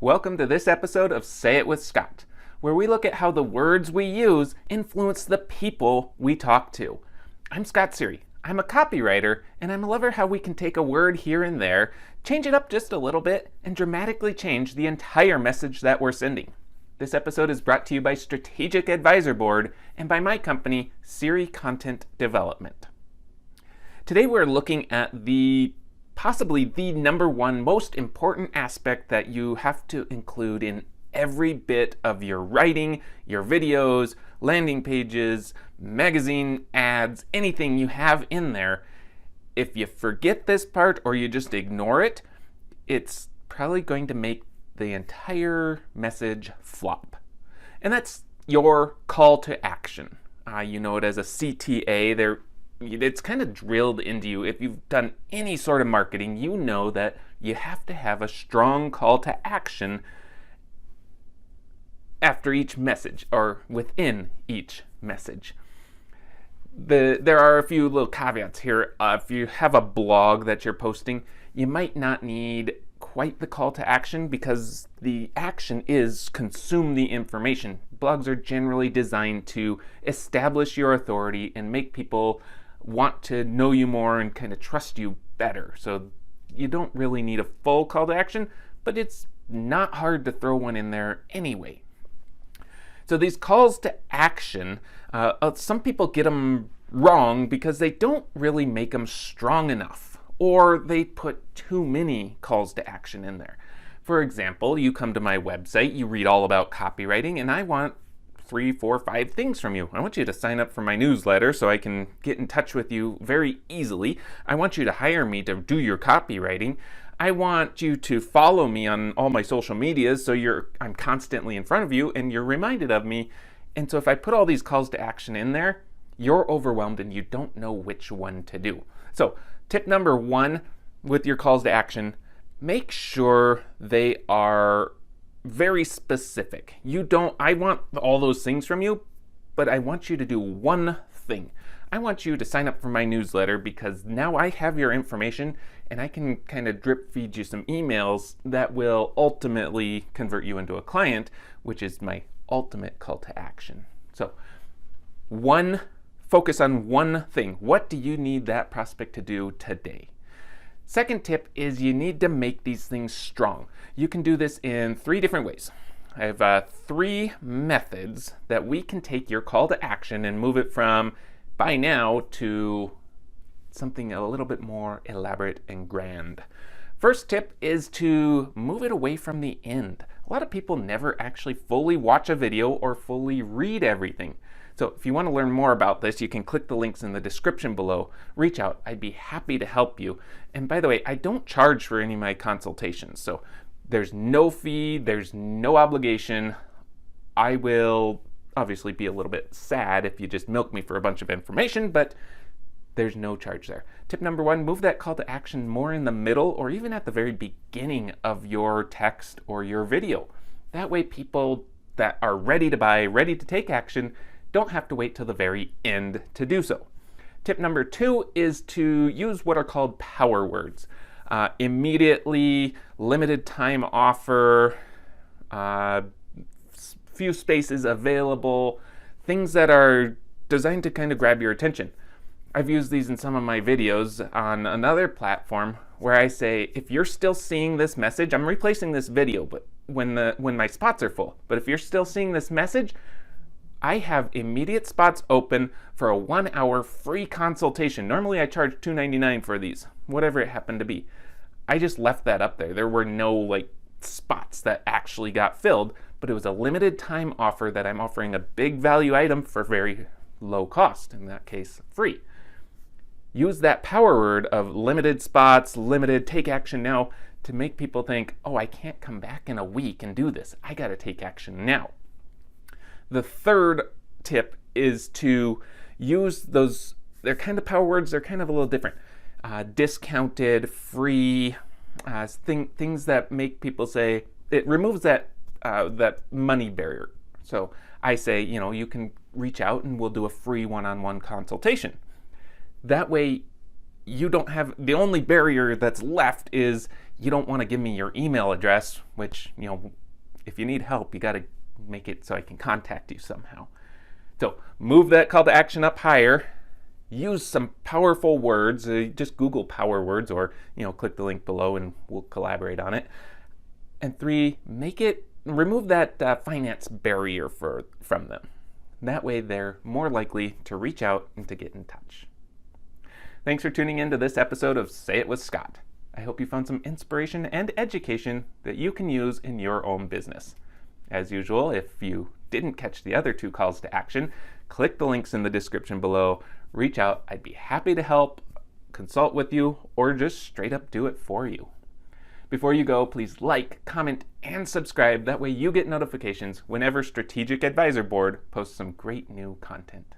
Welcome to this episode of Say It with Scott, where we look at how the words we use influence the people we talk to. I'm Scott Sery. I'm a copywriter, and I'm a lover how we can take a word here and there, change it up just a little bit, and dramatically change the entire message that we're sending. This episode is brought to you by Strategic Advisor Board and by my company, Sery Content Development. Today we're looking at possibly the number one most important aspect that you have to include in every bit of your writing, your videos, landing pages, magazine ads, anything you have in there. If you forget this part or you just ignore it, it's probably going to make the entire message flop. And that's your call to action. You know it as a CTA. It's kind of drilled into you. If you've done any sort of marketing, you know that you have to have a strong call to action after each message or within each message. There are a few little caveats here. If you have a blog that you're posting, you might not need quite the call to action because the action is consume the information. Blogs are generally designed to establish your authority and make people want to know you more and kind of trust you better. So you don't really need a full call to action, but it's not hard to throw one in there anyway. So these calls to action, some people get them wrong because they don't really make them strong enough, or they put too many calls to action in there. For example, you come to my website, you read all about copywriting, and I want 3, 4, 5 things from you. I want you to sign up for my newsletter so I can get in touch with you very easily. I want you to hire me to do your copywriting. I want you to follow me on all my social medias so I'm constantly in front of you and you're reminded of me. And so if I put all these calls to action in there, you're overwhelmed and you don't know which one to do. So tip number 1 with your calls to action, make sure they are very specific. I want all those things from you, but I want you to do one thing. I want you to sign up for my newsletter because now I have your information and I can kind of drip feed you some emails that will ultimately convert you into a client, which is my ultimate call to action. So focus on one thing. What do you need that prospect to do today? Second tip is you need to make these things strong. You can do this in 3 different ways. I have 3 methods that we can take your call to action and move it from buy now to something a little bit more elaborate and grand. First tip is to move it away from the end. A lot of people never actually fully watch a video or fully read everything. So if you want to learn more about this, you can click the links in the description below. Reach out. I'd be happy to help you. And by the way, I don't charge for any of my consultations. So there's no fee, there's no obligation. I will obviously be a little bit sad if you just milk me for a bunch of information, but there's no charge there. Tip number 1, move that call to action more in the middle or even at the very beginning of your text or your video. That way people that are ready to buy, ready to take action, don't have to wait till the very end to do so. Tip number 2 is to use what are called power words. Immediately, limited time offer, few spaces available, things that are designed to kind of grab your attention. I've used these in some of my videos on another platform where I say, if you're still seeing this message, I'm replacing this video, but when my spots are full. But if you're still seeing this message, I have immediate spots open for a 1-hour free consultation. Normally I charge $2.99 for these, whatever it happened to be. I just left that up there. There were no spots that actually got filled, but it was a limited time offer that I'm offering a big value item for very low cost, in that case, free. Use that power word of limited spots, limited, take action now to make people think, oh, I can't come back in a week and do this. I got to take action now. The third tip is to use those, they're kind of power words, they're kind of a little different. Discounted, free, things that make people say, it removes that money barrier. So I say, you can reach out and we'll do a free one-on-one consultation. That way you don't have, the only barrier that's left is you don't want to give me your email address, which, if you need help, you got to make it so I can contact you somehow. So move that call to action up higher. Use some powerful words. Just Google power words, or click the link below and we'll collaborate on it. And 3, remove that finance barrier from them. That way they're more likely to reach out and to get in touch. Thanks for tuning in to this episode of Say It with Scott. I hope you found some inspiration and education that you can use in your own business. As usual, if you didn't catch the other 2 calls to action, click the links in the description below. Reach out. I'd be happy to help, consult with you, or just straight up do it for you. Before you go, please like, comment, and subscribe. That way you get notifications whenever Strategic Advisor Board posts some great new content.